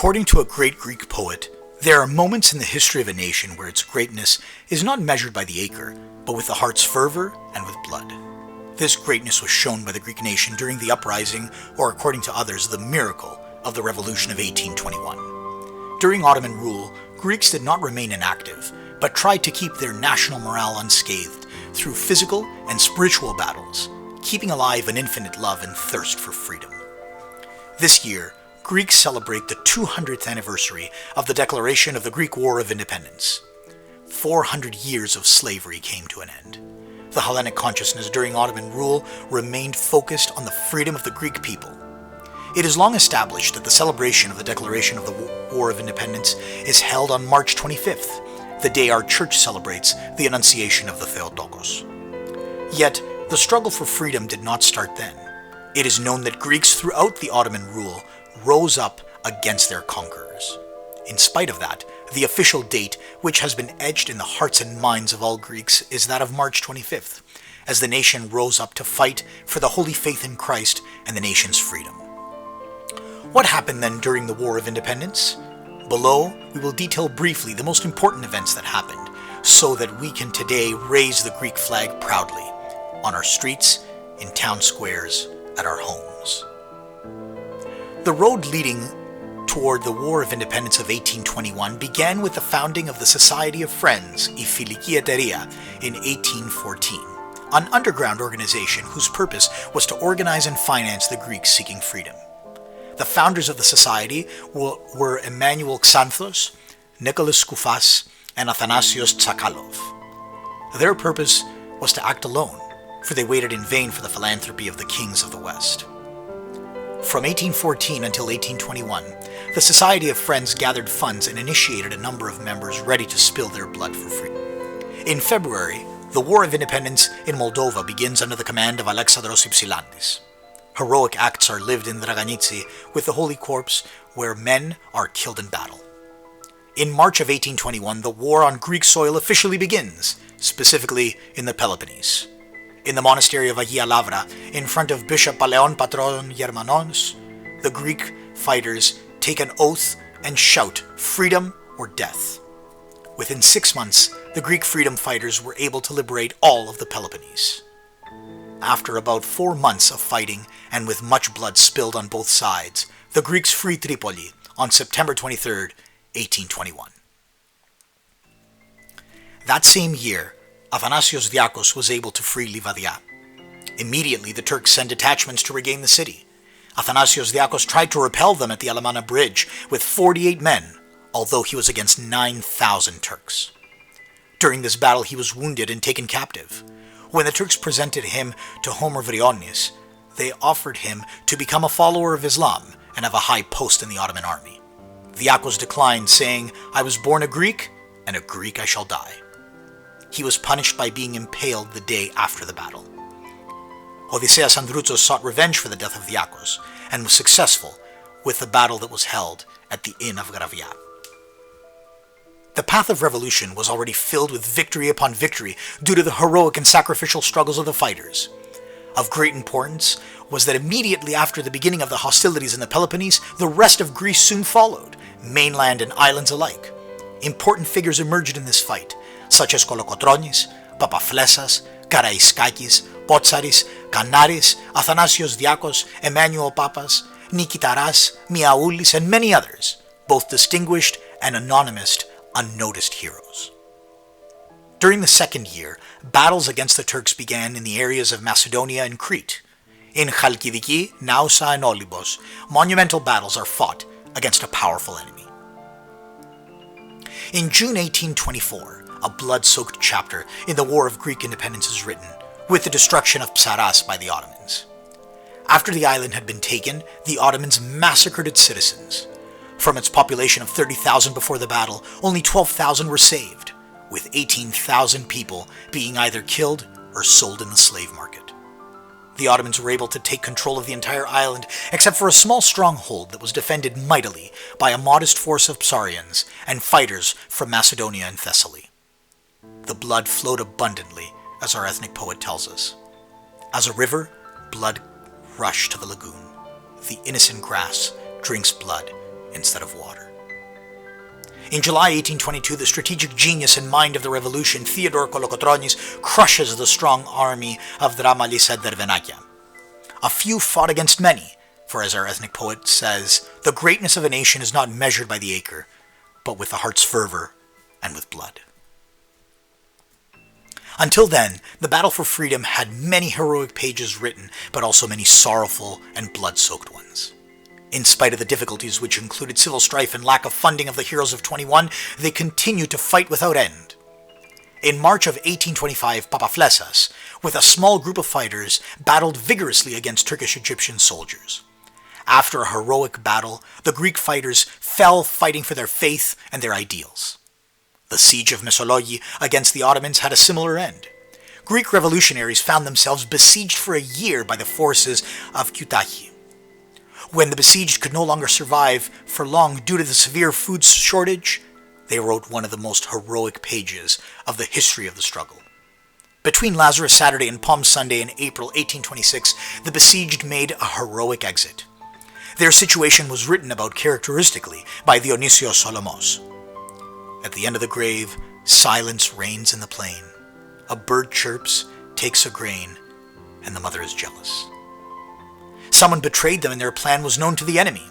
According to a great Greek poet, there are moments in the history of a nation where its greatness is not measured by the acre, but with the heart's fervor and with blood. This greatness was shown by the Greek nation during the uprising, or according to others, the miracle of the Revolution of 1821. During Ottoman rule, Greeks did not remain inactive, but tried to keep their national morale unscathed through physical and spiritual battles, keeping alive an infinite love and thirst for freedom. This year, Greeks celebrate the 200th anniversary of the declaration of the Greek War of Independence. 400 years of slavery came to an end. The Hellenic consciousness during Ottoman rule remained focused on the freedom of the Greek people. It is long established that the celebration of the declaration of the War of Independence is held on March 25th, the day our church celebrates the Annunciation of the Theotokos. Yet, the struggle for freedom did not start then. It is known that Greeks throughout the Ottoman rule rose up against their conquerors. In spite of that, the official date, which has been etched in the hearts and minds of all Greeks, is that of March 25th, as the nation rose up to fight for the holy faith in Christ and the nation's freedom. What happened then during the War of Independence? Below, we will detail briefly the most important events that happened, so that we can today raise the Greek flag proudly, on our streets, in town squares, at our homes. The road leading toward the War of Independence of 1821 began with the founding of the Society of Friends, η Φιλική Εταιρεία, in 1814, an underground organization whose purpose was to organize and finance the Greeks seeking freedom. The founders of the society were Emmanuel Xanthos, Nicholas Skoufas, and Athanasios Diacos. Their purpose was to act alone, for they waited in vain for the philanthropy of the kings of the West. From 1814 until 1821, the Society of Friends gathered funds and initiated a number of members ready to spill their blood for freedom. In February, the War of Independence in Moldova begins under the command of Alexandros Ypsilantis. Heroic acts are lived in Draganitsi with the Holy Corpse, where men are killed in battle. In March of 1821, the war on Greek soil officially begins, specifically in the Peloponnese. In the monastery of Agia Lavra, in front of Bishop Paleon Patron Germanos, the Greek fighters take an oath and shout, "Freedom or death." Within 6 months, the Greek freedom fighters were able to liberate all of the Peloponnese. After about 4 months of fighting, and with much blood spilled on both sides, the Greeks free Tripoli on September 23, 1821. That same year, Athanasios Diacos was able to free Livadia. Immediately, the Turks sent detachments to regain the city. Athanasios Diacos tried to repel them at the Alamana Bridge with 48 men, although he was against 9,000 Turks. During this battle, he was wounded and taken captive. When the Turks presented him to Homer Vrionis, they offered him to become a follower of Islam and have a high post in the Ottoman army. Diacos declined, saying, "I was born a Greek, and a Greek I shall die." He was punished by being impaled the day after the battle. Odysseas Androutsos sought revenge for the death of Diacos, and was successful with the battle that was held at the Inn of Gravia. The path of revolution was already filled with victory upon victory due to the heroic and sacrificial struggles of the fighters. Of great importance was that immediately after the beginning of the hostilities in the Peloponnese, the rest of Greece soon followed, mainland and islands alike. Important figures emerged in this fight, such as Kolokotronis, Papaflessas, Karaiskakis, Potsaris, Kanaris, Athanasios Diacos, Emmanuel Papas, Nikitaras, Miaoulis, and many others, both distinguished and anonymous, unnoticed heroes. During the second year, battles against the Turks began in the areas of Macedonia and Crete. In Chalkidiki, Naousa, and Olybos, monumental battles are fought against a powerful enemy. In June 1824, a blood-soaked chapter in the War of Greek Independence is written, with the destruction of Saras by the Ottomans. After the island had been taken, the Ottomans massacred its citizens. From its population of 30,000 before the battle, only 12,000 were saved, with 18,000 people being either killed or sold in the slave market. The Ottomans were able to take control of the entire island, except for a small stronghold that was defended mightily by a modest force of Psarians and fighters from Macedonia and Thessaly. The blood flowed abundantly, as our ethnic poet tells us. As a river, blood rushed to the lagoon. The innocent grass drinks blood instead of water. In July 1822, the strategic genius and mind of the revolution, Theodore Kolokotronis, crushes the strong army of Dramalisa Dervenakia. A few fought against many, for as our ethnic poet says, the greatness of a nation is not measured by the acre, but with the heart's fervor and with blood. Until then, the battle for freedom had many heroic pages written, but also many sorrowful and blood-soaked ones. In spite of the difficulties which included civil strife and lack of funding of the Heroes of 21, they continued to fight without end. In March of 1825, Papaflesas, with a small group of fighters, battled vigorously against Turkish-Egyptian soldiers. After a heroic battle, the Greek fighters fell fighting for their faith and their ideals. The siege of Mesologi against the Ottomans had a similar end. Greek revolutionaries found themselves besieged for a year by the forces of Kütahya. When the besieged could no longer survive for long due to the severe food shortage, they wrote one of the most heroic pages of the history of the struggle. Between Lazarus Saturday and Palm Sunday in April 1826, the besieged made a heroic exit. Their situation was written about characteristically by Dionysios Solomos. At the end of the grave, silence reigns in the plain. A bird chirps, takes a grain, and the mother is jealous. Someone betrayed them and their plan was known to the enemy.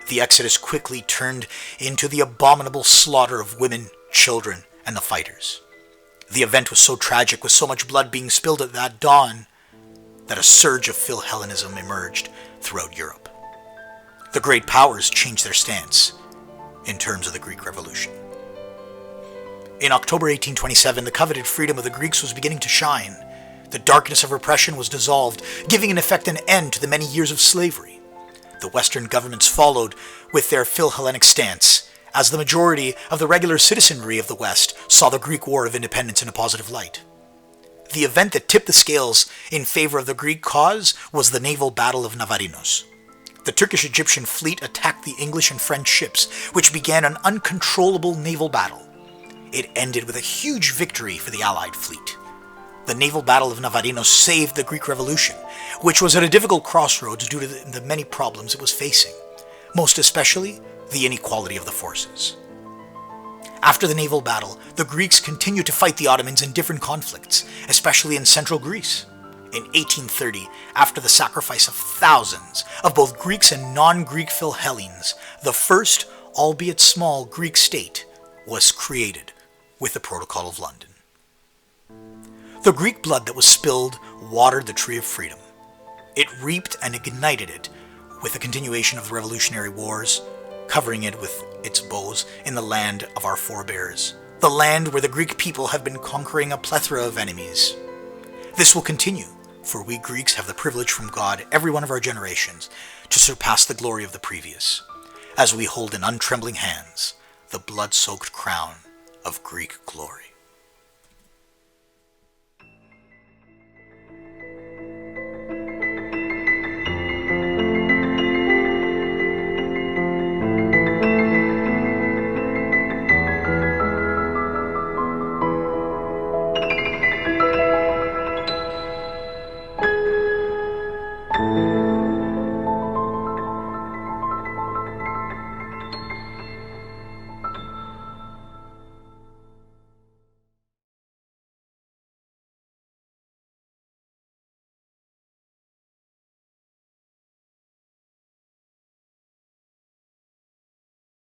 The exodus quickly turned into the abominable slaughter of women, children, and the fighters. The event was so tragic, with so much blood being spilled at that dawn, that a surge of Philhellenism emerged throughout Europe. The great powers changed their stance in terms of the Greek Revolution. In October 1827, the coveted freedom of the Greeks was beginning to shine. The darkness of repression was dissolved, giving in effect an end to the many years of slavery. The Western governments followed with their Philhellenic stance, as the majority of the regular citizenry of the West saw the Greek War of Independence in a positive light. The event that tipped the scales in favor of the Greek cause was the naval battle of Navarinos. The Turkish-Egyptian fleet attacked the English and French ships, which began an uncontrollable naval battle. It ended with a huge victory for the Allied fleet. The naval battle of Navarinos saved the Greek Revolution, which was at a difficult crossroads due to the many problems it was facing, most especially the inequality of the forces. After the naval battle, the Greeks continued to fight the Ottomans in different conflicts, especially in central Greece. In 1830, after the sacrifice of thousands of both Greeks and non-Greek Philhellenes, the first, albeit small, Greek state was created with the Protocol of London. The Greek blood that was spilled watered the tree of freedom. It reaped and ignited it with the continuation of the Revolutionary Wars, covering it with its boughs in the land of our forebears, the land where the Greek people have been conquering a plethora of enemies. This will continue, for we Greeks have the privilege from God, every one of our generations, to surpass the glory of the previous, as we hold in untrembling hands the blood-soaked crown of Greek glory.